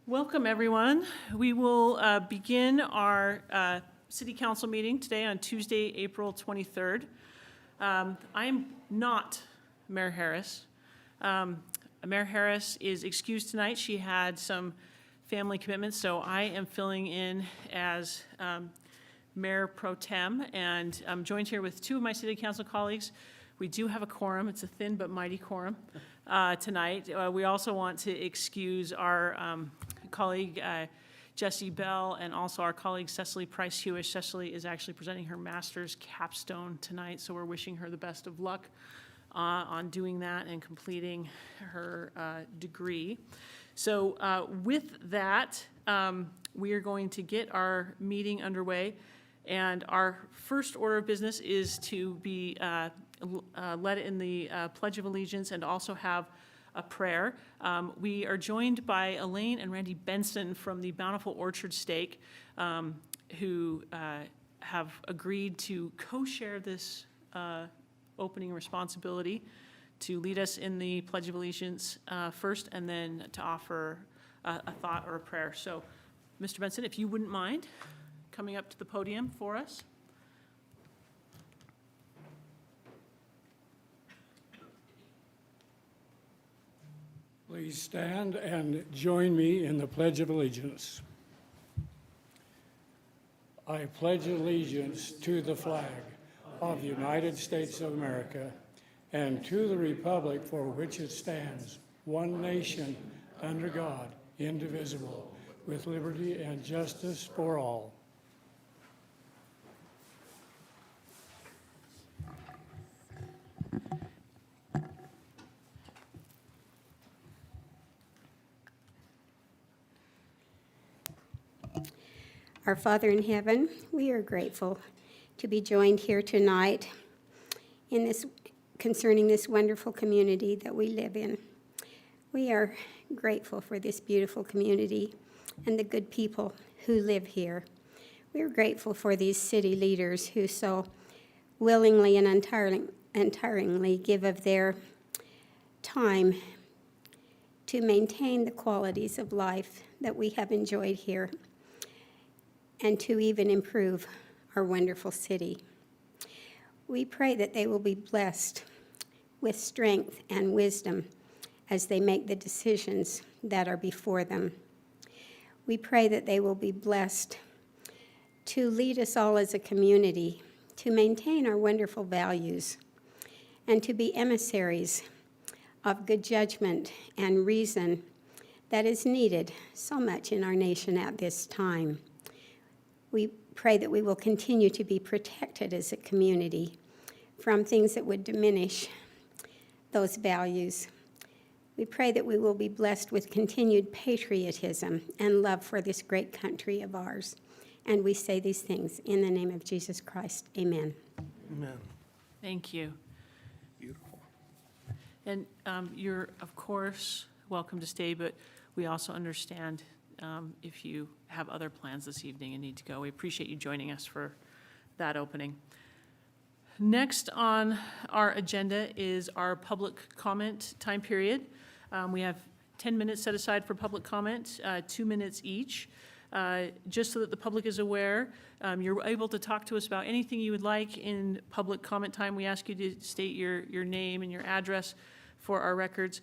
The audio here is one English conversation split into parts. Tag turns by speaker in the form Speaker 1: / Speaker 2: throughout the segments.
Speaker 1: Welcome, everyone. We will begin our City Council meeting today on Tuesday, April 23rd. I am not Mayor Harris. Mayor Harris is excused tonight. She had some family commitments, so I am filling in as Mayor Pro Tem, and I'm joined here with two of my City Council colleagues. We do have a quorum. It's a thin but mighty quorum tonight. We also want to excuse our colleague Jessie Bell and also our colleague Cecily Price-Hewish. Cecily is actually presenting her master's capstone tonight, so we're wishing her the best of luck on doing that and completing her degree. So with that, we are going to get our meeting underway, and our first order of business is to be led in the Pledge of Allegiance and also have a prayer. We are joined by Elaine and Randy Benson from the Bountiful Orchard Steak, who have agreed to co-share this opening responsibility to lead us in the Pledge of Allegiance first, and then to offer a thought or a prayer. So, Mr. Benson, if you wouldn't mind coming up to the podium for us.
Speaker 2: Please stand and join me in the Pledge of Allegiance. I pledge allegiance to the flag of the United States of America and to the republic for which it stands, one nation, under God, indivisible, with liberty and justice for all.
Speaker 3: Our Father in heaven, we are grateful to be joined here tonight in this concerning this wonderful community that we live in. We are grateful for this beautiful community and the good people who live here. We are grateful for these city leaders who so willingly and untiringly give of their time to maintain the qualities of life that we have enjoyed here, and to even improve our wonderful city. We pray that they will be blessed with strength and wisdom as they make the decisions that are before them. We pray that they will be blessed to lead us all as a community, to maintain our wonderful values, and to be emissaries of good judgment and reason that is needed so much in our nation at this time. We pray that we will continue to be protected as a community from things that would diminish those values. We pray that we will be blessed with continued patriotism and love for this great country of ours. And we say these things in the name of Jesus Christ. Amen.
Speaker 2: Amen.
Speaker 1: Thank you.
Speaker 2: Beautiful.
Speaker 1: And you're, of course, welcome to stay, but we also understand if you have other plans this evening and need to go. We appreciate you joining us for that opening. Next on our agenda is our public comment time period. We have 10 minutes set aside for public comment, 2 minutes each. Just so that the public is aware, you're able to talk to us about anything you would like in public comment time. We ask you to state your name and your address for our records.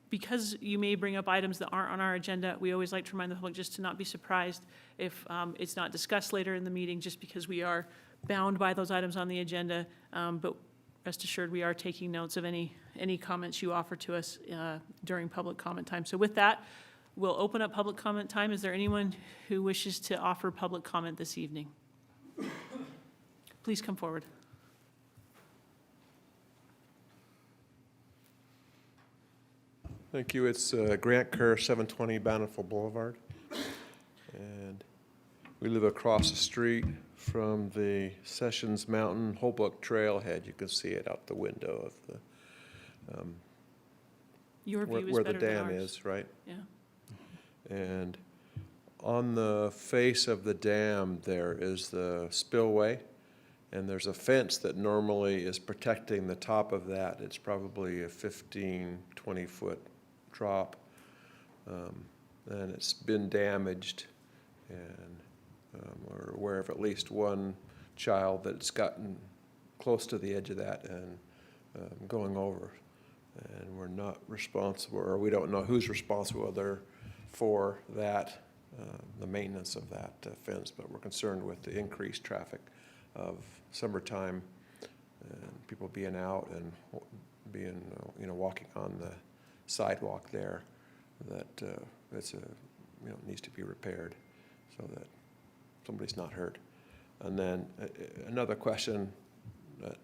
Speaker 1: Because you may bring up items that aren't on our agenda, we always like to remind the public just to not be surprised if it's not discussed later in the meeting, just because we are bound by those items on the agenda. But rest assured, we are taking notes of any comments you offer to us during public comment time. So with that, we'll open up public comment time. Is there anyone who wishes to offer public comment this evening? Please come forward.
Speaker 4: Thank you. It's Grant Kerr, 720 Bountiful Boulevard. And we live across the street from the Sessions Mountain Holbrook Trailhead. You can see it out the window of the
Speaker 1: Your view is
Speaker 4: where
Speaker 1: better
Speaker 4: the dam
Speaker 1: than ours.
Speaker 4: is, right?
Speaker 1: Yeah.
Speaker 4: And on the face of the dam there is the spillway, and there's a fence that normally is protecting the top of that. It's probably a 15, 20-foot drop. and it's been damaged, and we're aware of at least one child that's gotten close to the edge of that and going over. And we're not responsible, or we don't know who's responsible there for that, the maintenance of that fence, but we're concerned with the increased traffic of summertime and people being out and being, walking on the sidewalk there, that it's needs to be repaired so that somebody's not hurt. And then another question that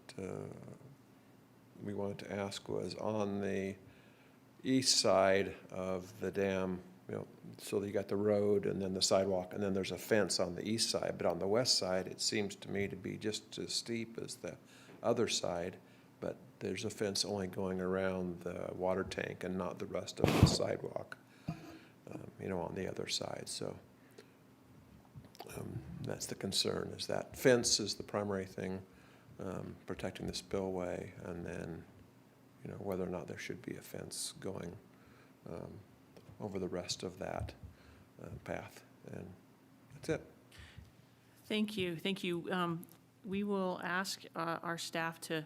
Speaker 4: we wanted to ask was on the east side of the dam, so you got the road and then the sidewalk, and then there's a fence on the east side, but on the west side, it seems to me to be just as steep as the other side, but there's a fence only going around the water tank and not the rest of the sidewalk, on the other side. So that's the concern, is that fence is the primary thing, protecting the spillway, and then, whether or not there should be a fence going over the rest of that path. And that's it.
Speaker 1: Thank you, thank you. We will ask our staff to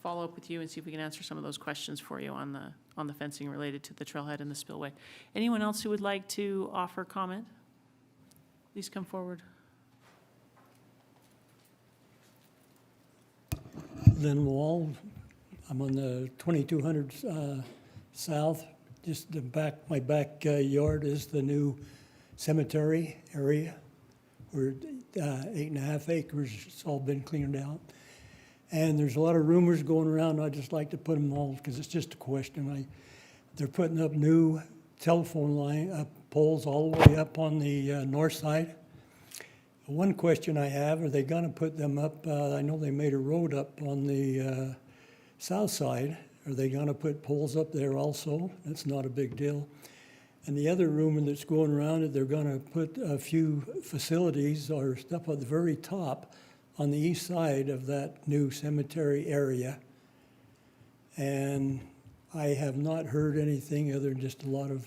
Speaker 1: follow up with you and see if we can answer some of those questions for you on the fencing related to the trailhead and the spillway. Anyone else who would like to offer comment? Please come forward.
Speaker 5: Lynn Wall. I'm on the 2200 south. Just my backyard is the new cemetery area where 8.5 acres, it's all been cleaned out. And there's a lot of rumors going around. I'd just like to put them all, because it's just a question. They're putting up new telephone line poles all the way up on the north side. One question I have, are they going to put them up? I know they made a road up on the south side. Are they going to put poles up there also? That's not a big deal. And the other rumor that's going around is they're going to put a few facilities or stuff at the very top on the east side of that new cemetery area. And I have not heard anything other than just a lot of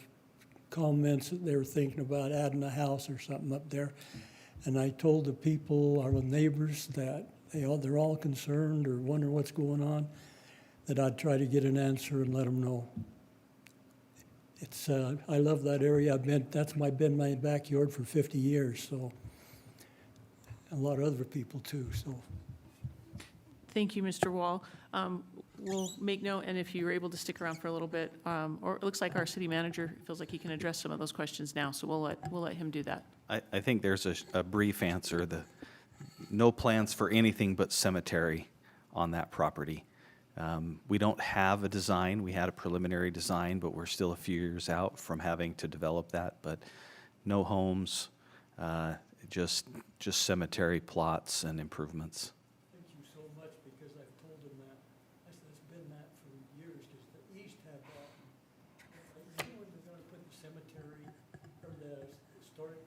Speaker 5: comments that they were thinking about adding a house or something up there. And I told the people, our neighbors, that they're all concerned or wondering what's going on, that I'd try to get an answer and let them know. It's I love that area. That's been my backyard for 50 years, so a lot of other people too. So
Speaker 1: Thank you, Mr. Wall. We'll make note, and if you're able to stick around for a little bit, or it looks like our city manager feels like he can address some of those questions now, so we'll let him do that.
Speaker 6: I think there's a brief answer. No plans for anything but cemetery on that property. We don't have a design. We had a preliminary design, but we're still a few years out from having to develop that. But no homes, just cemetery plots and improvements.
Speaker 5: thank you so much, because I've told them that. I said it's been that for years, because the east had that. You know when they're going to put the cemetery or the historic,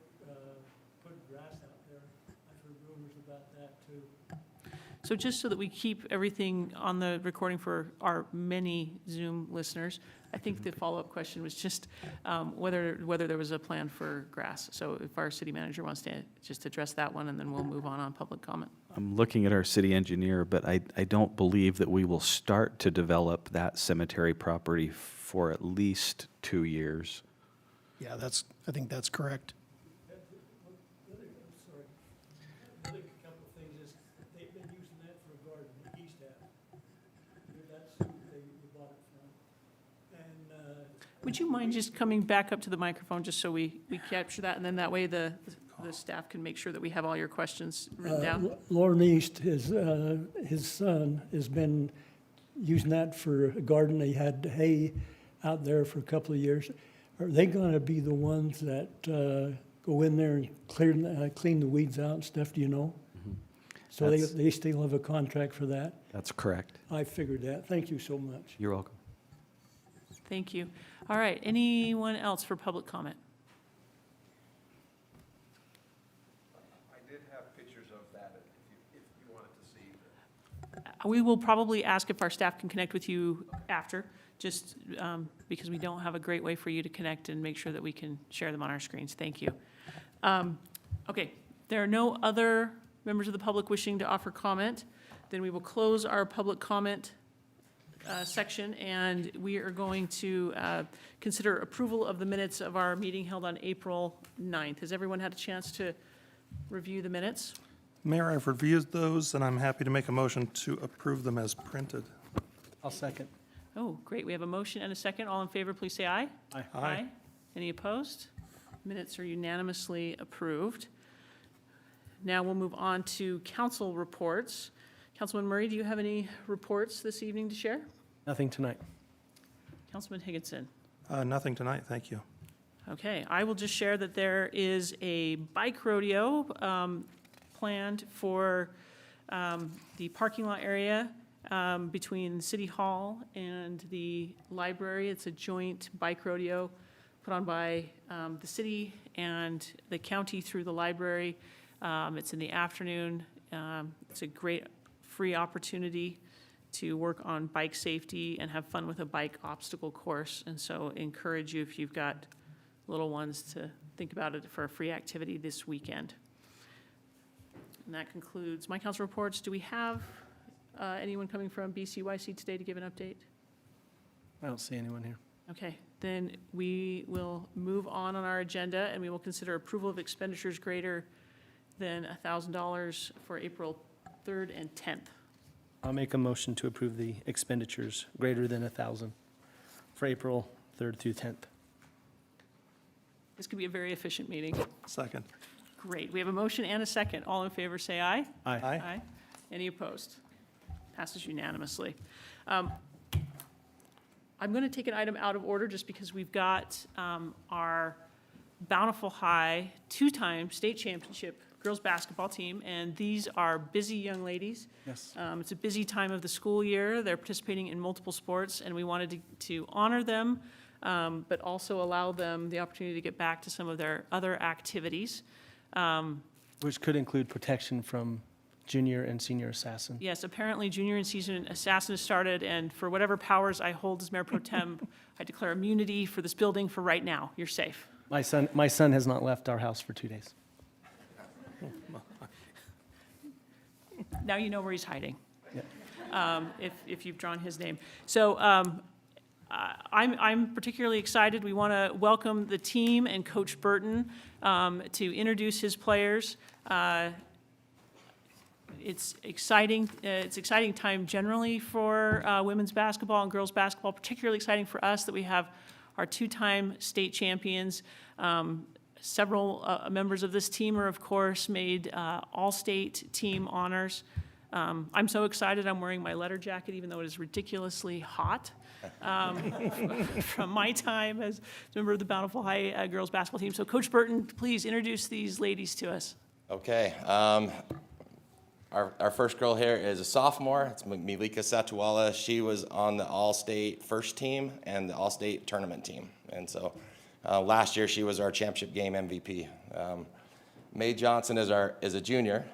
Speaker 5: put grass out there? I've heard rumors about that too.
Speaker 1: So just so that we keep everything on the recording for our many Zoom listeners, I think the follow-up question was just whether there was a plan for grass. So if our city manager wants to just address that one, and then we'll move on public comment.
Speaker 6: I'm looking at our city engineer, but I don't believe that we will start to develop that cemetery property for at least 2 years.
Speaker 7: Yeah, I think that's correct.
Speaker 5: The other couple of things is, they've been using that for a garden, the east half. That's who they bought it from. And,
Speaker 1: Would you mind just coming back up to the microphone, just so we capture that, and then that way the staff can make sure that we have all your questions written down?
Speaker 5: Lauren East, his son, has been using that for a garden. He had hay out there for a couple of years. Are they going to be the ones that go in there and clean the weeds out and stuff, do you know? So they still have a contract for that?
Speaker 6: That's correct.
Speaker 5: I figured that. Thank you so much.
Speaker 6: You're welcome.
Speaker 1: Thank you. All right, anyone else for public comment?
Speaker 4: I did have pictures of that if you wanted to see.
Speaker 1: We will probably ask if our staff can connect with you after, just because we don't have a great way for you to connect and make sure that we can share them on our screens. Thank you. Okay, there are no other members of the public wishing to offer comment. Then we will close our public comment section, and we are going to consider approval of the minutes of our meeting held on April 9th. Has everyone had a chance to review the minutes?
Speaker 8: Mayor, I've reviewed those, and I'm happy to make a motion to approve them as printed.
Speaker 7: I'll second.
Speaker 1: Oh, great. We have a motion and a second. All in favor, please say aye.
Speaker 8: Aye.
Speaker 1: Any opposed? Minutes are unanimously approved. Now we'll move on to council reports. Councilman Murray, do you have any reports this evening to share?
Speaker 7: Nothing tonight.
Speaker 1: Councilman Higginson?
Speaker 8: Nothing tonight, thank you.
Speaker 1: Okay, I will just share that there is a bike rodeo planned for the parking lot area between City Hall and the library. It's a joint bike rodeo put on by the city and the county through the library. It's in the afternoon. It's a great free opportunity to work on bike safety and have fun with a bike obstacle course. And so encourage you, if you've got little ones, to think about it for a free activity this weekend. And that concludes my council reports. Do we have anyone coming from BCYC today to give an update?
Speaker 7: I don't see anyone here.
Speaker 1: Okay, then we will move on our agenda, and we will consider approval of expenditures greater than $1,000 for April 3rd and 10th.
Speaker 9: I'll make a motion to approve the expenditures greater than 1,000 for April 3rd through 10th.
Speaker 1: This could be a very efficient meeting.
Speaker 8: Second.
Speaker 1: Great. We have a motion and a second. All in favor, say aye.
Speaker 8: Aye.
Speaker 1: Any opposed? Passes unanimously. I'm going to take an item out of order just because we've got our Bountiful High two-time state championship girls basketball team, and these are busy young ladies.
Speaker 9: Yes.
Speaker 1: It's a busy time of the school year. They're participating in multiple sports, and we wanted to honor them, but also allow them the opportunity to get back to some of their other activities.
Speaker 9: Which could include protection from junior and senior assassin.
Speaker 1: Yes, apparently junior and senior assassin has started, and for whatever powers I hold as Mayor Pro Tem, I declare immunity for this building for right now. You're safe.
Speaker 9: My son has not left our house for 2 days.
Speaker 1: Now you know where he's hiding.
Speaker 9: Yeah.
Speaker 1: If you've drawn his name. So I'm particularly excited. We want to welcome the team and Coach Burton to introduce his players. It's exciting. It's exciting time generally for women's basketball and girls basketball. Particularly exciting for us that we have our two-time state champions. Several members of this team are, of course, made all-state team honors. I'm so excited. I'm wearing my letter jacket, even though it is ridiculously hot. From my time as a member of the Bountiful High girls basketball team. So, Coach Burton, please introduce these ladies to us.
Speaker 10: Okay. Our first girl here is a sophomore. It's Milika Satuala. She was on the All-State first team and the All-State tournament team. And so last year she was our championship game MVP. Mae Johnson is a junior.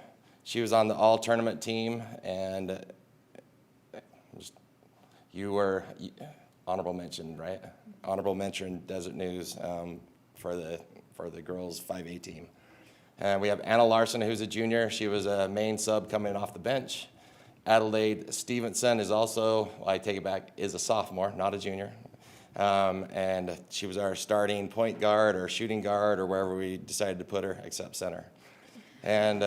Speaker 10: She was on the all-tournament team, and you were honorable mention, right? Honorable mention Desert News for the girls 5A team. And we have Anna Larson, who's a junior. She was a main sub coming off the bench. Adelaide Stevenson is also, well, I take it back, is a sophomore, not a junior. And she was our starting point guard or shooting guard or wherever we decided to put her, except center. And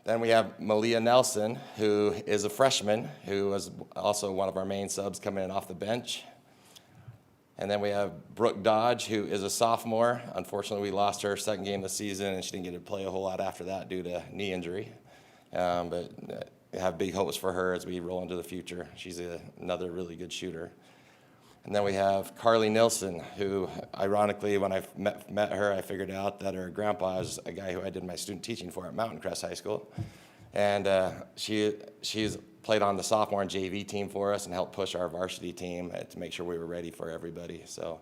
Speaker 10: then we have Malia Nelson, who is a freshman, who was also one of our main subs coming in off the bench. And then we have Brooke Dodge, who is a sophomore. Unfortunately, we lost her second game of the season, and she didn't get to play a whole lot after that due to knee injury. But we have big hopes for her as we roll into the future. She's another really good shooter. And then we have Carly Nilsson, who, ironically, when I met her, I figured out that her grandpa is a guy who I did my student teaching for at Mountain Crest High School. And she's played on the sophomore and JV team for us and helped push our varsity team to make sure we were ready for everybody. So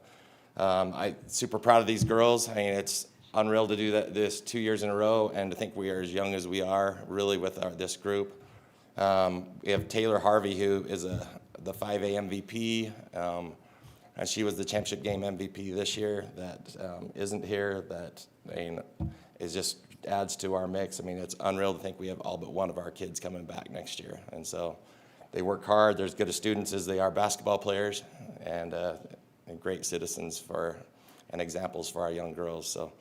Speaker 10: I'm super proud of these girls. I mean, it's unreal to do this 2 years in a row and to think we are as young as we are, really, with this group. We have Taylor Harvey, who is the 5A MVP, and she was the championship game MVP this year. That isn't here. That is just adds to our mix. I mean, it's unreal to think we have all but one of our kids coming back next year, and so they work hard. They're as good as students as they are basketball players, and great citizens and examples for our young girls. So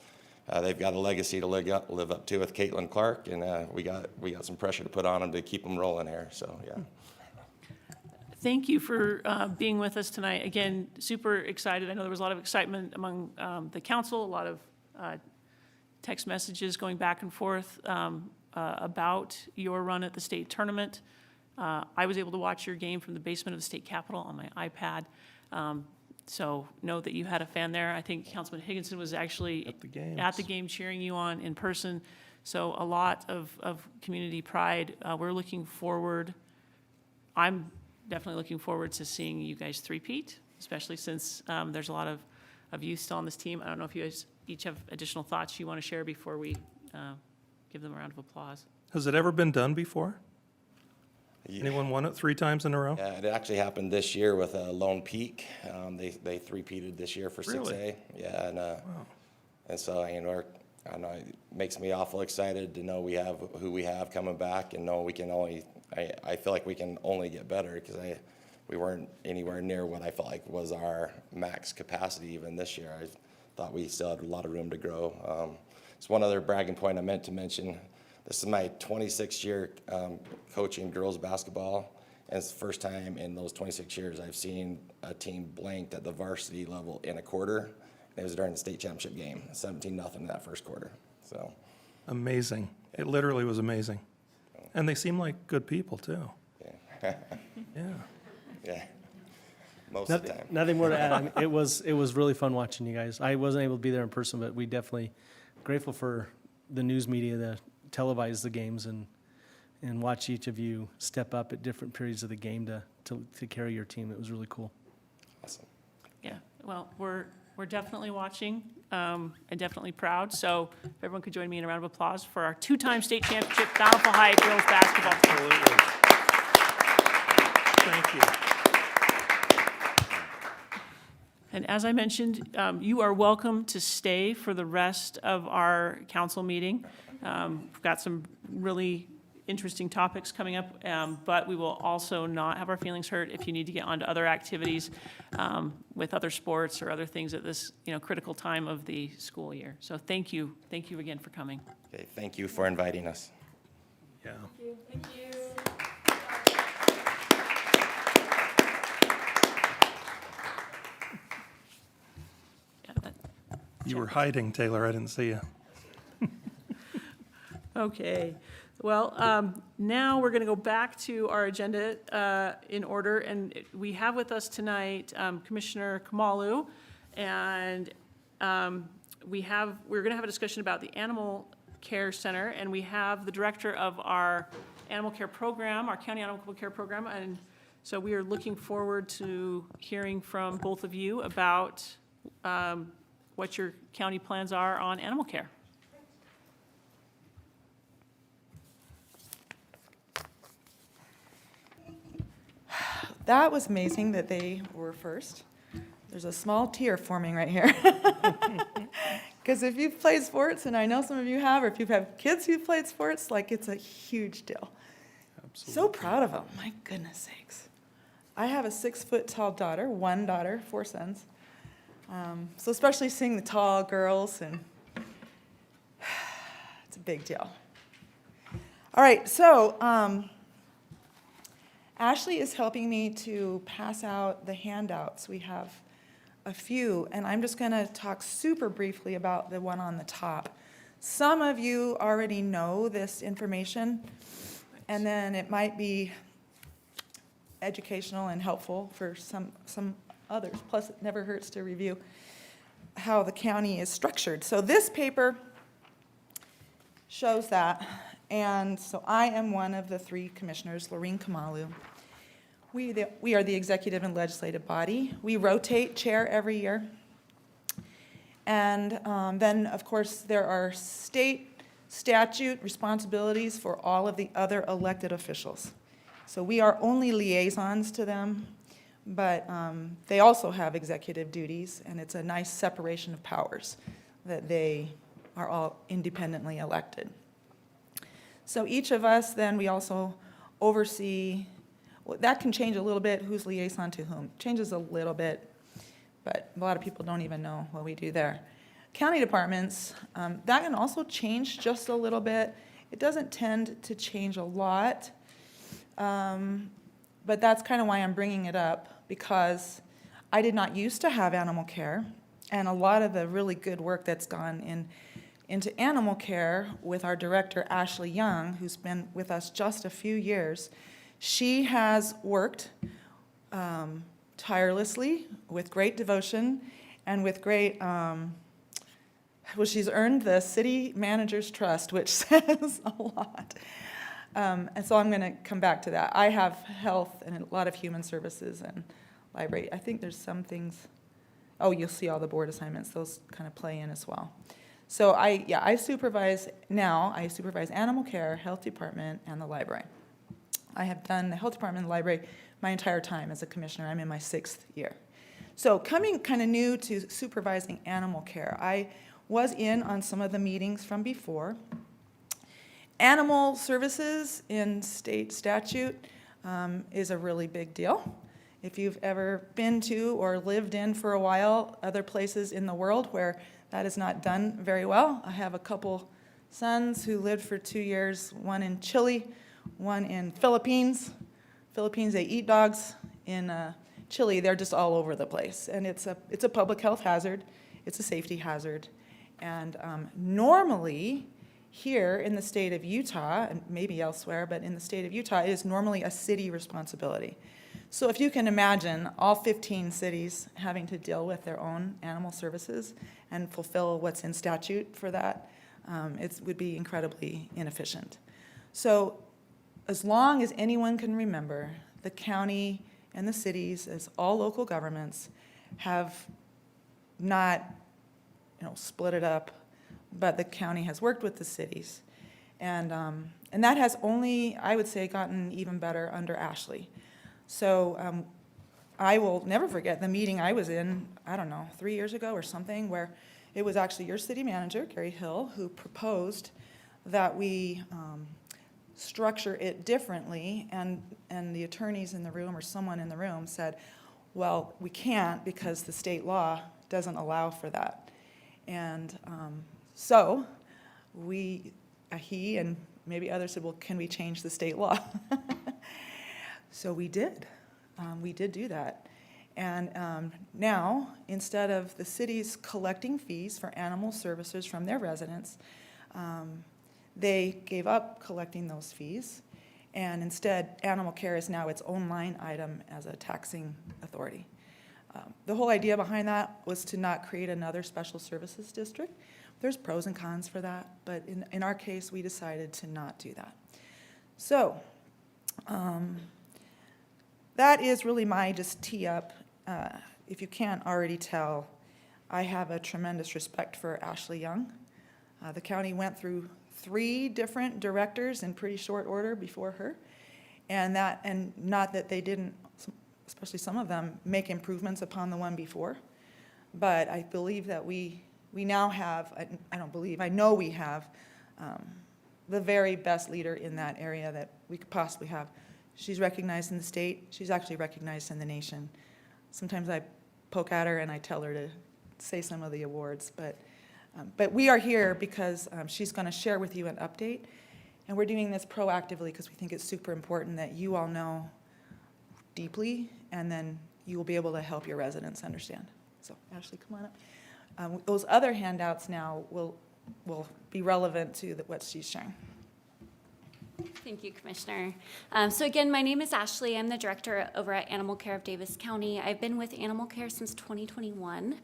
Speaker 10: they've got a legacy to live up to with Caitlin Clark, and we got some pressure to put on them to keep them rolling here. So yeah.
Speaker 1: Thank you for being with us tonight. Again, super excited. I know there was a lot of excitement among the council, a lot of text messages going back and forth about your run at the state tournament. I was able to watch your game from the basement of the state capitol on my iPad. So know that you had a fan there. I think Councilman Higginson was actually at the game cheering you on in person. So a lot of community pride. We're looking forward. I'm definitely looking forward to seeing you guys three-peat, especially since there's a lot of youth still on this team. I don't know if you guys each have additional thoughts you want to share before we give them a round of applause.
Speaker 8: Has it ever been done before? Anyone won it 3 times in a row?
Speaker 10: Yeah, it actually happened this year with Lone Peak. They three-peated this year for 6A.
Speaker 8: Really?
Speaker 10: Yeah, and so I know it makes me awful excited to know we have who we have coming back, and know we can only. I feel like we can only get better because we weren't anywhere near what I felt like was our max capacity even this year. I thought we still had a lot of room to grow. It's one other bragging point I meant to mention. This is my 26th year coaching girls basketball, and it's the first time in those 26 years I've seen a team blanked at the varsity level in a quarter. It was during the state championship game, 17-0 in that first quarter. So
Speaker 8: Amazing. It literally was amazing. And they seem like good people, too.
Speaker 10: yeah,
Speaker 8: Yeah.
Speaker 10: yeah, most of the time.
Speaker 9: Nothing more to add. I mean, it was really fun watching you guys. I wasn't able to be there in person, but we definitely grateful for the news media that televise the games and watch each of you step up at different periods of the game to carry your team. It was really cool.
Speaker 10: Awesome.
Speaker 1: Yeah, well, we're definitely watching and definitely proud. So if everyone could join me in a round of applause for our 2-time state championship Bountiful High girls basketball team.
Speaker 8: Thank you.
Speaker 1: And as I mentioned, you are welcome to stay for the rest of our council meeting. We've got some really interesting topics coming up, but we will also not have our feelings hurt if you need to get onto other activities with other sports or other things at this critical time of the school year. So thank you again for coming.
Speaker 10: Okay, thank you for inviting us.
Speaker 8: Yeah.
Speaker 1: Thank you.
Speaker 8: You were hiding, Taylor. I didn't see you.
Speaker 1: Okay, well, now we're going to go back to our agenda in order, and we have with us tonight Commissioner Kamalu, and we're going to have a discussion about the Animal Care Center, and we have the director of our animal care program, our county animal care program, and so we are looking forward to hearing from both of you about what your county plans are on animal care.
Speaker 11: That was amazing that they were first. There's a small tear forming right here. Because if you've played sports, and I know some of you have, or if you've had kids who've played sports, like it's a huge deal. Absolutely. So proud of them, my goodness sakes. I have a 6-foot-tall daughter, one daughter, 4 sons. So especially seeing the tall girls, and it's a big deal. All right, so Ashley is helping me to pass out the handouts. We have a few, and I'm just going to talk super briefly about the one on the top. Some of you already know this information, and then it might be educational and helpful for some others. Plus, it never hurts to review how the county is structured. So this paper shows that, and so I am one of the 3 commissioners, Lorene Kamalu. We are the executive and legislative body. We rotate chair every year. And then, of course, there are state statute responsibilities for all of the other elected officials. So we are only liaisons to them. but they also have executive duties, and it's a nice separation of powers that they are all independently elected. So each of us, then, we also oversee, well, that can change a little bit, who's liaison to whom. Changes a little bit, but a lot of people don't even know what we do there. County departments, that can also change just a little bit. It doesn't tend to change a lot, but that's kind of why I'm bringing it up, because I did not used to have animal care, and a lot of the really good work that's gone into animal care with our director, Ashley Young, who's been with us just a few years, she has worked tirelessly, with great devotion, and with great, well, she's earned the city manager's trust, which says a lot. And so I'm going to come back to that. I have health and a lot of human services and library. I think there's some things, oh, you'll see all the board assignments. Those kind of play in as well. So I supervise animal care, health department, and the library. I have done the health department and the library my entire time as a commissioner. I'm in my 6th year. So coming kind of new to supervising animal care, I was in on some of the meetings from before. Animal services in state statute is a really big deal. If you've ever been to or lived in for a while other places in the world where that is not done very well. I have a couple sons who lived for 2 years, one in Chile, one in Philippines. Philippines, they eat dogs. In Chile, they're just all over the place. And it's a public health hazard. It's a safety hazard. And normally, here in the state of Utah, and maybe elsewhere, but in the state of Utah, it is normally a city responsibility. So if you can imagine all 15 cities having to deal with their own animal services and fulfill what's in statute for that, it would be incredibly inefficient. So as long as anyone can remember, the county and the cities, as all local governments, have not, split it up, but the county has worked with the cities. And that has only, I would say, gotten even better under Ashley. So I will never forget the meeting I was in, 3 years ago or something, where it was actually your city manager, Gary Hill, who proposed that we structure it differently, and the attorneys in the room or someone in the room said, well, we can't because the state law doesn't allow for that. And so he and maybe others said, well, can we change the state law? So we did. We did do that. And now, instead of the cities collecting fees for animal services from their residents, they gave up collecting those fees. And instead, animal care is now its own line item as a taxing authority. The whole idea behind that was to not create another special services district. There's pros and cons for that, but in our case, we decided to not do that. So that is really my just tee up. If you can't already tell, I have a tremendous respect for Ashley Young. The county went through 3 different directors in pretty short order before her, and not that they didn't, especially some of them, make improvements upon the one before, but I believe that we now have, I know we have the very best leader in that area that we could possibly have. She's recognized in the state. She's actually recognized in the nation. Sometimes I poke at her and I tell her to say some of the awards, but we are here because she's going to share with you an update, and we're doing this proactively because we think it's super important that you all know deeply, and then you will be able to help your residents understand. So Ashley, come on up. Those other handouts now will be relevant to what she's sharing.
Speaker 12: Thank you, Commissioner. So again, my name is Ashley. I'm the director over at Animal Care of Davis County. I've been with Animal Care since 2021.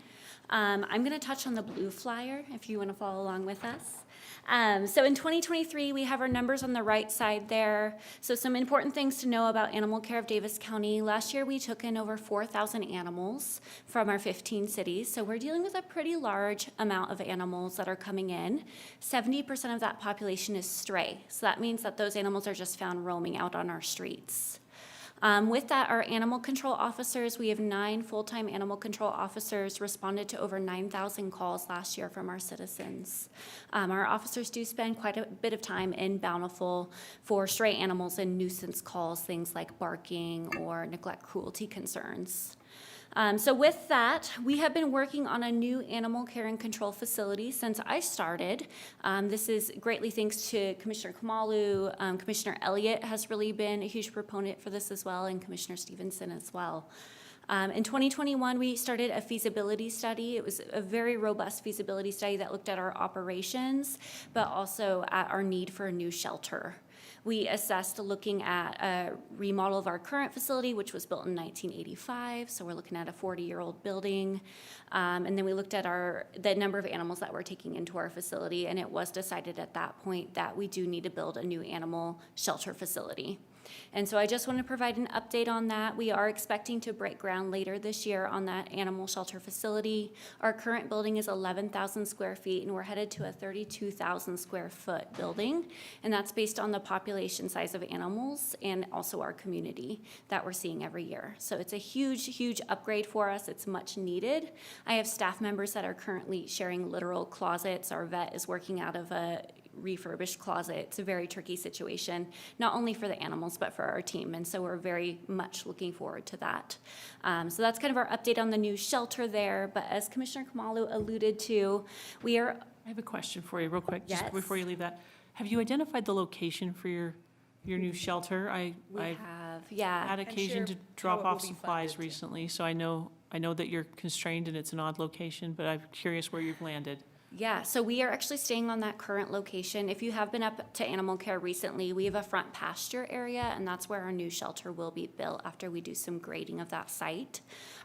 Speaker 12: I'm going to touch on the blue flyer if you want to follow along with us. So in 2023, we have our numbers on the right side there. So some important things to know about Animal Care of Davis County. Last year, we took in over 4,000 animals from our 15 cities. So we're dealing with a pretty large amount of animals that are coming in. 70% of that population is stray. So that means that those animals are just found roaming out on our streets. With that, our animal control officers, we have 9 full-time animal control officers, responded to over 9,000 calls last year from our citizens. Our officers do spend quite a bit of time in Bountiful for stray animals and nuisance calls, things like barking or neglect cruelty concerns. So with that, we have been working on a new animal care and control facility since I started. This is greatly thanks to Commissioner Kamalu. Commissioner Elliott has really been a huge proponent for this as well, and Commissioner Stevenson as well. In 2021, we started a feasibility study. It was a very robust feasibility study that looked at our operations, but also at our need for a new shelter. We assessed looking at a remodel of our current facility, which was built in 1985, so we're looking at a 40-year-old building. And then we looked at the number of animals that we're taking into our facility, and it was decided at that point that we do need to build a new animal shelter facility. And so I just want to provide an update on that. We are expecting to break ground later this year on that animal shelter facility. Our current building is 11,000 square feet, and we're headed to a 32,000 square foot building. And that's based on the population size of animals and also our community that we're seeing every year. So it's a huge, huge upgrade for us. It's much needed. I have staff members that are currently sharing literal closets. Our vet is working out of a refurbished closet. It's a very tricky situation, not only for the animals, but for our team. And so we're very much looking forward to that. So that's kind of our update on the new shelter there. But as Commissioner Kamalu alluded to, we are...
Speaker 1: I have a question for you real quick,
Speaker 12: Yes.
Speaker 1: just before you leave that. Have you identified the location for your new shelter?
Speaker 12: We
Speaker 1: I've
Speaker 12: have, yeah.
Speaker 1: had occasion to
Speaker 11: share
Speaker 1: drop
Speaker 11: how it will
Speaker 1: off
Speaker 11: be
Speaker 1: supplies
Speaker 11: funded, too.
Speaker 1: recently, so I know that you're constrained and it's an odd location, but I'm curious where you've landed.
Speaker 12: Yeah, so we are actually staying on that current location. If you have been up to Animal Care recently, we have a front pasture area, and that's where our new shelter will be built after we do some grading of that site.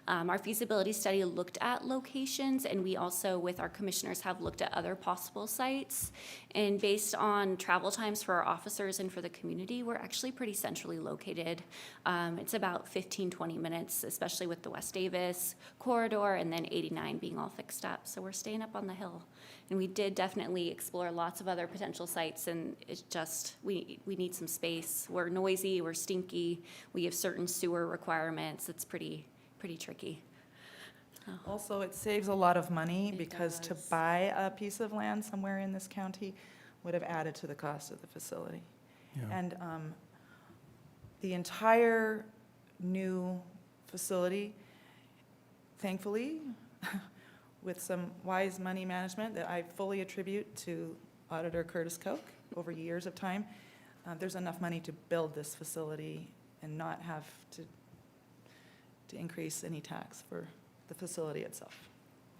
Speaker 12: Our feasibility study looked at locations, and we also, with our commissioners, have looked at other possible sites. And based on travel times for our officers and for the community, we're actually pretty centrally located. It's about 15, 20 minutes, especially with the West Davis corridor, and then 89 being all fixed up. So we're staying up on the hill. And we did definitely explore lots of other potential sites, and it's just, we need some space. We're noisy, we're stinky, we have certain sewer requirements. It's pretty tricky.
Speaker 11: Also, it saves a lot of money
Speaker 12: It
Speaker 11: because to
Speaker 12: does.
Speaker 11: buy a piece of land somewhere in this county would have added to the cost of the facility.
Speaker 8: Yeah.
Speaker 11: And the entire new facility, thankfully, with some wise money management that I fully attribute to Auditor Curtis Koch over years of time, there's enough money to build this facility and not have to increase any tax for the facility itself.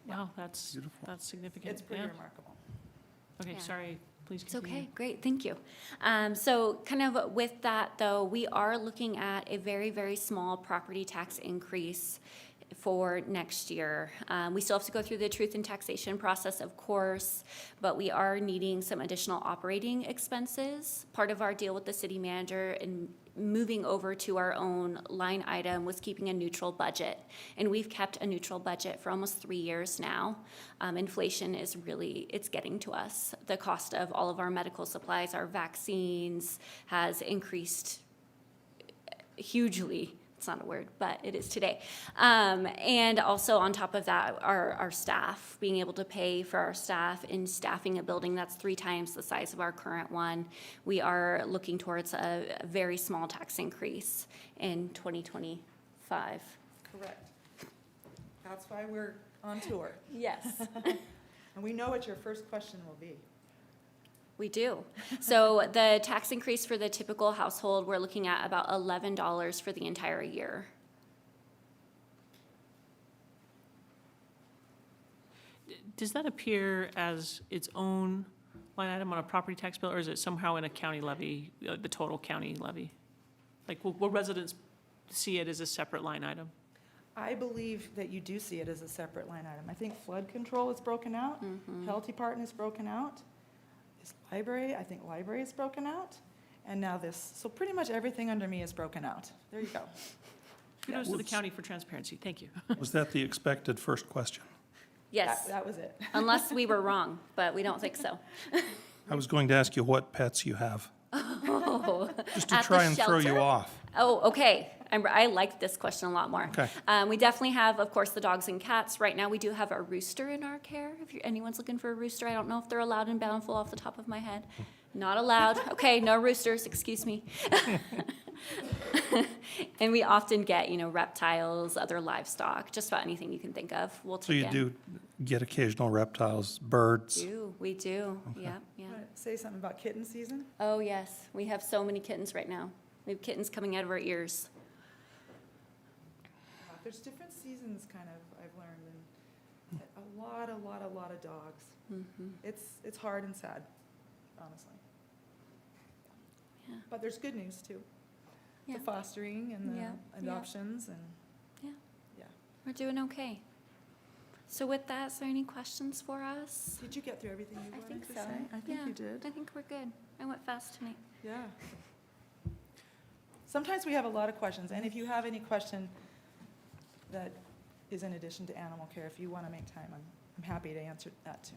Speaker 1: Wow, that's
Speaker 8: Beautiful.
Speaker 1: significant.
Speaker 11: It's pretty
Speaker 1: Yeah.
Speaker 11: remarkable.
Speaker 1: Okay,
Speaker 12: Yeah.
Speaker 1: sorry, please
Speaker 12: It's
Speaker 1: continue.
Speaker 12: okay, great, thank you. So kind of with that, though, we are looking at a very, very small property tax increase for next year. We still have to go through the truth and taxation process, of course, but we are needing some additional operating expenses. Part of our deal with the city manager and moving over to our own line item was keeping a neutral budget. And we've kept a neutral budget for almost 3 years now. Inflation is really, it's getting to us. The cost of all of our medical supplies, our vaccines has increased hugely. It's not a word, but it is today. And also on top of that, our staff, being able to pay for our staff in staffing a building that's 3 times the size of our current one. We are looking towards a very small tax increase in 2025.
Speaker 11: Correct. That's why we're on tour.
Speaker 12: Yes.
Speaker 11: And we know what your first question will be.
Speaker 12: We do. So the tax increase for the typical household, we're looking at about $11 for the entire year.
Speaker 1: Does that appear as its own line item on a property tax bill, or is it somehow in a county levy, the total county levy? Like, will residents see it as a separate line item?
Speaker 11: I believe that you do see it as a separate line item. I think flood control is broken out, health department is broken out, this library, I think library is broken out, and now this. So pretty much everything under me is broken out. There you go.
Speaker 1: Kudos to the county for transparency, thank you.
Speaker 8: Was that the expected first question?
Speaker 12: Yes,
Speaker 11: That was it.
Speaker 12: unless we were wrong, but we don't think so.
Speaker 8: I was going to ask you what pets you have,
Speaker 12: Oh,
Speaker 8: just to
Speaker 12: At the
Speaker 8: try and throw you
Speaker 12: shelter?
Speaker 8: off.
Speaker 12: Oh, okay. I like this question a lot more.
Speaker 8: Okay.
Speaker 12: We definitely have, of course, the dogs and cats. Right now, we do have a rooster in our care. If anyone's looking for a rooster, I don't know if they're allowed in Bountiful off the top of my head. Not allowed. Okay, no roosters, excuse me. And we often get, reptiles, other livestock, just about anything you can think of. We'll
Speaker 8: So
Speaker 12: take
Speaker 8: you
Speaker 12: in.
Speaker 8: do get occasional reptiles, birds?
Speaker 12: We do, yeah.
Speaker 11: Want to say something about kitten season?
Speaker 12: Oh, yes, we have so many kittens right now. We have kittens coming out of our ears.
Speaker 11: There's different seasons, kind of, I've learned, and a lot of dogs.
Speaker 12: Mm-hmm.
Speaker 11: It's hard and sad, honestly.
Speaker 12: Yeah.
Speaker 11: But there's good news, too.
Speaker 12: Yeah.
Speaker 11: The fostering and the
Speaker 12: Yeah, yeah.
Speaker 11: adoptions, and,
Speaker 12: Yeah.
Speaker 11: yeah.
Speaker 12: We're doing okay. So with that, is there any questions for us?
Speaker 11: Did you get through everything you
Speaker 12: I
Speaker 11: wanted
Speaker 12: think
Speaker 11: to
Speaker 12: so.
Speaker 11: say? I think
Speaker 12: Yeah,
Speaker 11: you did.
Speaker 12: I think we're good. I went fast tonight.
Speaker 11: Yeah. Sometimes we have a lot of questions, and if you have any question that is in addition to animal care, if you want to make time, I'm happy to answer that too.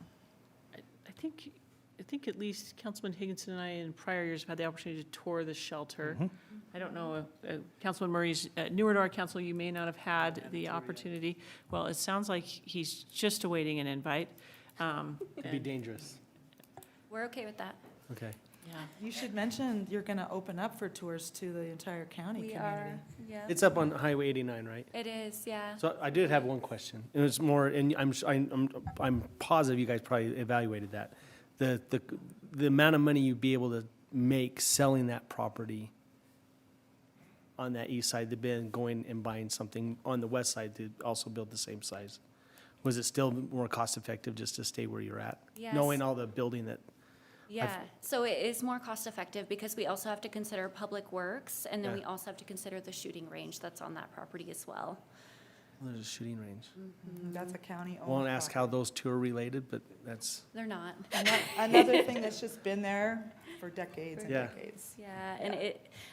Speaker 1: I think at least Councilman Higginson and I in prior years have had the opportunity to tour the shelter. I don't know, Councilman Murray's newer to our council, you may not have had the opportunity. Well, it sounds like he's just awaiting an invite.
Speaker 9: It'd be dangerous.
Speaker 12: We're okay with that.
Speaker 9: Okay.
Speaker 1: Yeah.
Speaker 11: You should mention you're going to open up for tours to the entire county
Speaker 12: We
Speaker 11: community.
Speaker 12: are, yeah.
Speaker 9: It's up on Highway 89, right?
Speaker 12: It is, yeah.
Speaker 9: So I did have one question, and it's more, and I'm positive you guys probably evaluated that. The amount of money you'd be able to make selling that property on that east side, than going and buying something on the west side to also build the same size. Was it still more cost effective just to stay where you're at?
Speaker 12: Yes.
Speaker 9: Knowing all the building that,
Speaker 12: Yeah, so it is more cost effective because we also have to consider public works, and then
Speaker 9: Yeah.
Speaker 12: we also have to consider the shooting range that's on that property as well.
Speaker 9: well, there's a shooting range.
Speaker 11: That's a county-owned
Speaker 9: Won't ask how
Speaker 11: property.
Speaker 9: those two are related, but that's,
Speaker 12: They're not.
Speaker 11: Another thing that's just been there for decades and
Speaker 9: Yeah.
Speaker 11: decades.
Speaker 12: Yeah,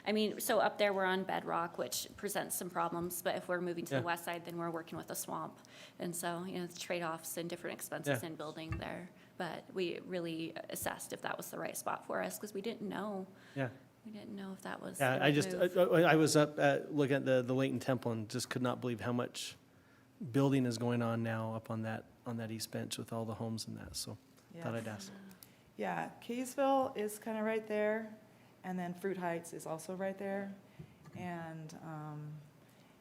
Speaker 12: and so up there, we're on bedrock, which presents some problems, but if we're moving to the
Speaker 9: Yeah.
Speaker 12: west side, then we're working with a swamp. And so, the trade-offs and different expenses
Speaker 9: Yeah.
Speaker 12: in building there. But we really assessed if that was the right spot for us, because we didn't know.
Speaker 9: yeah.
Speaker 12: We didn't know if that was.
Speaker 9: Yeah,
Speaker 12: the
Speaker 9: I
Speaker 12: right
Speaker 9: just,
Speaker 12: move.
Speaker 9: I was up at, looking at the Leighton Temple and just could not believe how much building is going on now up on that east bench with all the homes and that, so thought I'd ask.
Speaker 11: Yeah, Kaysville is kind of right there, and then Fruit Heights is also right there. And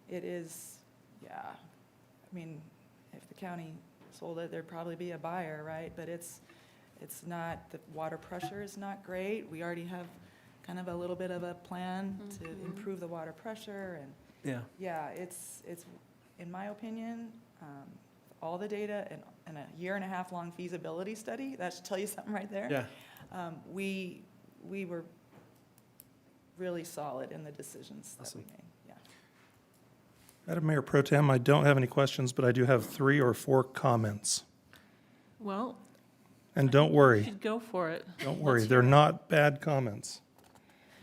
Speaker 11: it is, yeah, I mean, if the county sold it, there'd probably be a buyer, right? But it's not, the water pressure is not great. We already have kind of a little bit of a plan to improve the water pressure, and
Speaker 9: Yeah,
Speaker 11: yeah, it's, in my opinion, all the data and a 1.5 year long feasibility study, that should tell you something right there.
Speaker 9: yeah,
Speaker 11: We were really solid in the decisions that we
Speaker 9: Awesome.
Speaker 11: made, yeah.
Speaker 8: Madam Mayor Pro Tem, I don't have any questions, but I do have 3 or 4 comments.
Speaker 1: Well,
Speaker 8: And don't
Speaker 1: you
Speaker 8: worry,
Speaker 1: should go for it.
Speaker 8: don't worry,
Speaker 1: Let's
Speaker 8: they're
Speaker 1: hear it.
Speaker 8: not bad comments.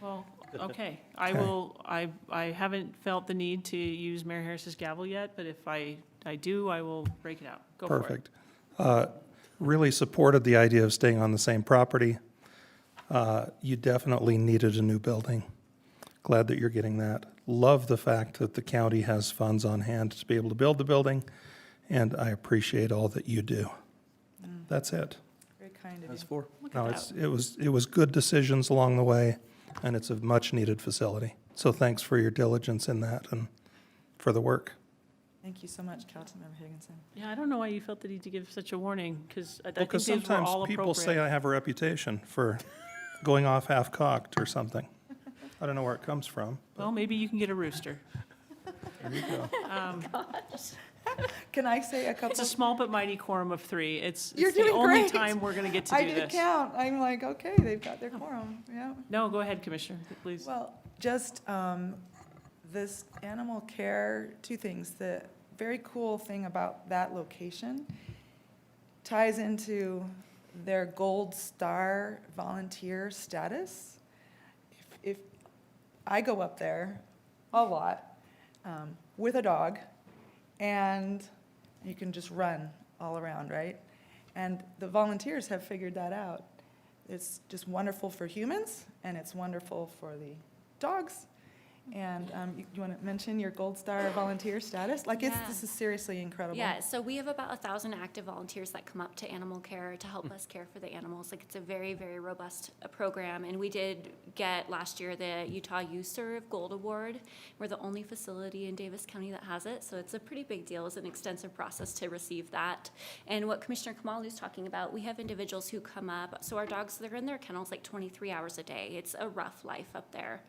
Speaker 1: Well, okay. I haven't felt the need to use Mayor Harris's gavel yet, but if I do, I will break it out. Go for it.
Speaker 8: Perfect. Really supported the idea of staying on the same property. You definitely needed a new building. Glad that you're getting that. Love the fact that the county has funds on hand to be able to build the building, and I appreciate all that you do. That's it.
Speaker 11: Very kind of
Speaker 9: that's
Speaker 11: you.
Speaker 9: 4.
Speaker 1: Look
Speaker 8: No,
Speaker 1: at that.
Speaker 8: it was good decisions along the way, and it's a much-needed facility. So thanks for your diligence in that and for the work.
Speaker 11: Thank you so much, Councilmember Higginson.
Speaker 1: Yeah, I don't know why you felt the need to give such a warning, because I
Speaker 8: Well,
Speaker 1: think
Speaker 8: because
Speaker 1: these were
Speaker 8: sometimes
Speaker 1: all
Speaker 8: people say
Speaker 1: appropriate.
Speaker 8: I have a reputation for going off half-cocked or something. I don't know where it comes from.
Speaker 1: Well, maybe you can get a rooster.
Speaker 8: There you go.
Speaker 11: Can I say a couple?
Speaker 1: It's a small but mighty quorum of 3. It's
Speaker 11: You're
Speaker 1: the
Speaker 11: doing
Speaker 1: only
Speaker 11: great.
Speaker 1: time we're going to get to
Speaker 11: I
Speaker 1: do
Speaker 11: did
Speaker 1: this.
Speaker 11: count. I'm like, okay, they've got their quorum, yeah.
Speaker 1: No, go ahead, Commissioner, please.
Speaker 11: Well, just this animal care, 2 things. The very cool thing about that location ties into their Gold Star volunteer status. If I go up there a lot with a dog, and you can just run all around, right? And the volunteers have figured that out. It's just wonderful for humans, and it's wonderful for the dogs, And you want to mention your Gold Star volunteer status? Like,
Speaker 12: Yeah.
Speaker 11: this is seriously incredible.
Speaker 12: Yeah, so we have about 1,000 active volunteers that come up to animal care to help us care for the animals. Like, it's a very, very robust program. And we did get last year the Utah Youth Serve Gold Award. We're the only facility in Davis County that has it, so it's a pretty big deal. It's an extensive process to receive that. And what Commissioner Kamalu is talking about, we have individuals who come up. So our dogs, they're in their kennels like 23 hours a day. It's a rough life up there.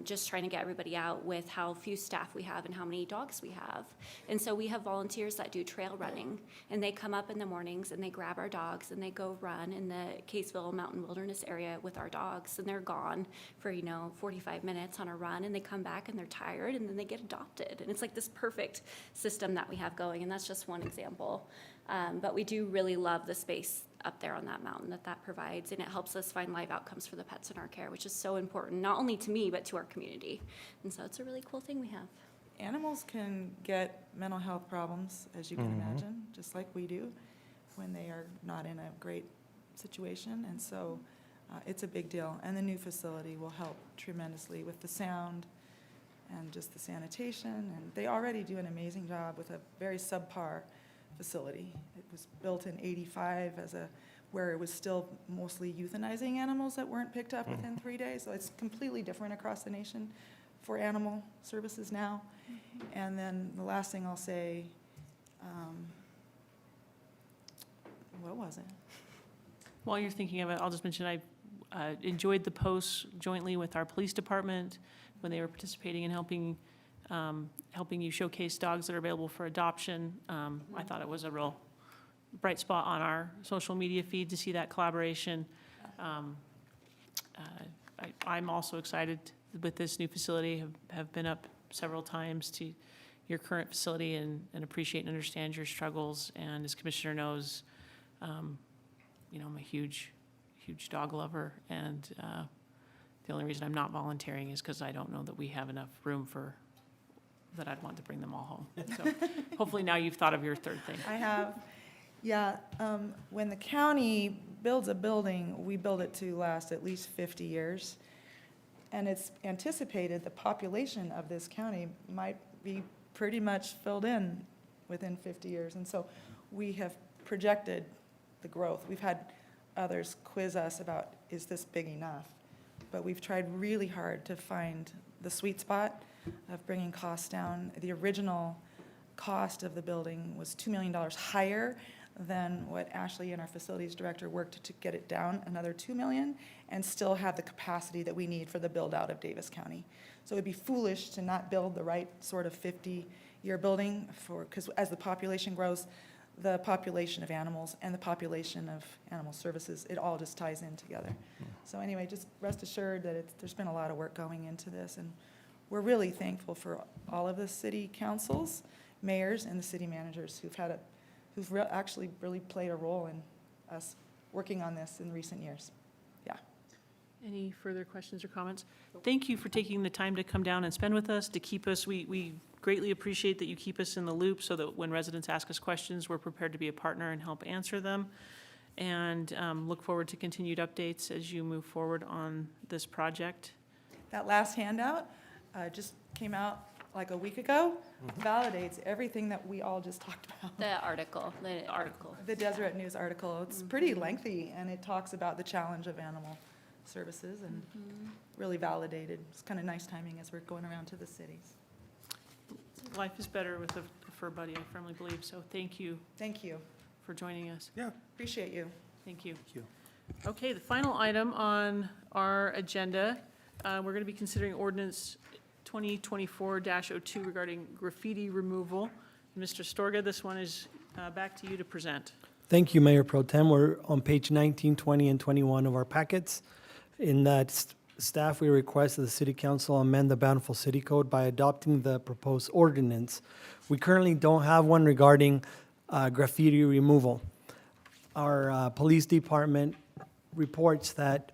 Speaker 12: Just trying to get everybody out with how few staff we have and how many dogs we have. And so we have volunteers that do trail running, and they come up in the mornings and they grab our dogs and they go run in the Caseville Mountain Wilderness area with our dogs, and they're gone for 45 minutes on a run, and they come back and they're tired, and then they get adopted. And it's like this perfect system that we have going, and that's just one example. But we do really love the space up there on that mountain that provides, and it helps us find live outcomes for the pets in our care, which is so important, not only to me, but to our community. And so it's a really cool thing we have.
Speaker 11: Animals can get mental health problems, as you can imagine, just like we do, when they are not in a great situation. And so it's a big deal. And the new facility will help tremendously with the sound and just the sanitation. And they already do an amazing job with a very subpar facility. It was built in '85 where it was still mostly euthanizing animals that weren't picked up within 3 days. So it's completely different across the nation for animal services now. And then the last thing I'll say, what was it?
Speaker 1: While you're thinking of it, I'll just mention I enjoyed the posts jointly with our police department when they were participating in helping you showcase dogs that are available for adoption. I thought it was a real bright spot on our social media feed to see that collaboration. I'm also excited with this new facility, have been up several times to your current facility and appreciate and understand your struggles. And as Commissioner knows, I'm a huge dog lover, and the only reason I'm not volunteering is because I don't know that we have enough room that I'd want to bring them all home. So hopefully now you've thought of your third thing.
Speaker 11: I have, yeah. When the county builds a building, we build it to last at least 50 years. And it's anticipated the population of this county might be pretty much filled in within 50 years. And so we have projected the growth. We've had others quiz us about, is this big enough? But we've tried really hard to find the sweet spot of bringing costs down. The original cost of the building was $2 million higher than what Ashley and our facilities director worked to get it down another $2 million and still have the capacity that we need for the build out of Davis County. So it'd be foolish to not build the right sort of 50-year building because as the population grows, the population of animals and the population of animal services, it all just ties in together. So anyway, just rest assured that there's been a lot of work going into this, and we're really thankful for all of the city councils, mayors, and the city managers who've actually really played a role in us working on this in recent years. Yeah.
Speaker 1: Any further questions or comments? Thank you for taking the time to come down and spend with us, to keep us, we greatly appreciate that you keep us in the loop so that when residents ask us questions, we're prepared to be a partner and help answer them. And look forward to continued updates as you move forward on this project.
Speaker 11: That last handout just came out like a week ago, validates everything that we all just talked about.
Speaker 12: The article.
Speaker 11: The Deseret News article, it's pretty lengthy, and it talks about the challenge of animal services and really validated. It's kind of nice timing as we're going around to the cities.
Speaker 1: Life is better with a fur buddy, I firmly believe, so thank you
Speaker 11: Thank you.
Speaker 1: for joining us.
Speaker 8: Yeah.
Speaker 11: Appreciate you.
Speaker 1: Thank you.
Speaker 8: Thank you.
Speaker 1: Okay, the final item on our agenda, we're going to be considering ordinance 2024-02 regarding graffiti removal. Mr. Storga, this one is back to you to present.
Speaker 7: Thank you, Mayor Pro Tem. We're on page 19, 20, and 21 of our packets. In that staff, we request that the City Council amend the Bountiful City Code by adopting the proposed ordinance. We currently don't have one regarding graffiti removal. Our police department reports that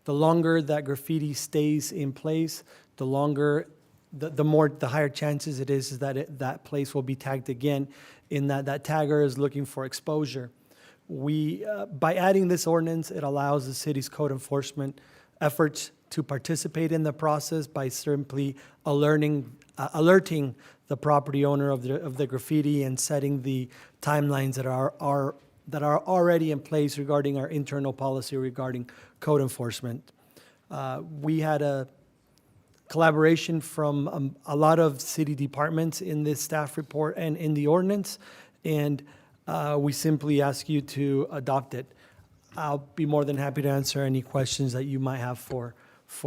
Speaker 7: the longer that graffiti stays in place, the longer, the higher chances it is that that place will be tagged again, in that tagger is looking for exposure. We, by adding this ordinance, it allows the city's code enforcement efforts to participate in the process by simply alerting the property owner of the graffiti and setting the timelines that are already in place regarding our internal policy regarding code enforcement. We had a collaboration from a lot of city departments in this staff report and in the ordinance, and we simply ask you to adopt it. I'll be more than happy to answer any questions that you might have for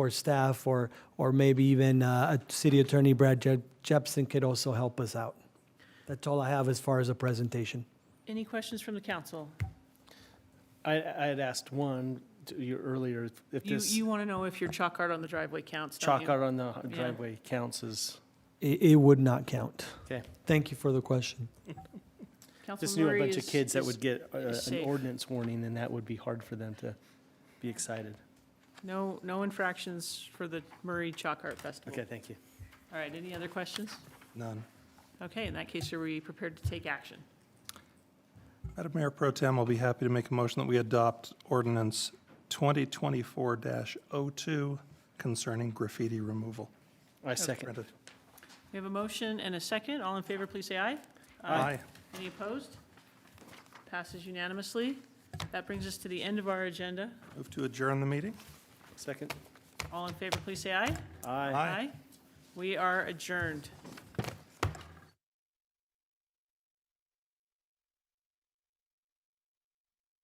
Speaker 7: staff, or maybe even City Attorney Brad Jepson could also help us out. That's all I have as far as a presentation.
Speaker 1: Any questions from the council?
Speaker 9: I had asked one to you earlier, if this
Speaker 1: You want to know if your chalk art on the driveway counts, don't
Speaker 9: chalk
Speaker 1: you?
Speaker 9: out on the driveway counts as,
Speaker 7: It would not count.
Speaker 9: okay.
Speaker 7: Thank you for the question.
Speaker 1: Councilman
Speaker 9: Just knew a
Speaker 1: Murray
Speaker 9: bunch of kids that
Speaker 1: is
Speaker 9: would get an
Speaker 1: safe.
Speaker 9: ordinance warning, and that would be hard for them to be excited.
Speaker 1: No infractions for the Murray Chalk Art Festival.
Speaker 9: Okay, thank you.
Speaker 1: All right, any other questions?
Speaker 8: None.
Speaker 1: Okay, in that case, are we prepared to take action?
Speaker 8: Madam Mayor Pro Tem, I'll be happy to make a motion that we adopt ordinance 2024-02 concerning graffiti removal.
Speaker 9: I second.
Speaker 8: Printed.
Speaker 1: We have a motion and a second. All in favor, please say aye.
Speaker 8: Aye.
Speaker 1: Any opposed? Passes unanimously. That brings us to the end of our agenda.
Speaker 8: Move to adjourn the meeting.
Speaker 9: Second.
Speaker 1: All in favor, please say aye.
Speaker 9: Aye.
Speaker 8: Aye.
Speaker 1: We are adjourned.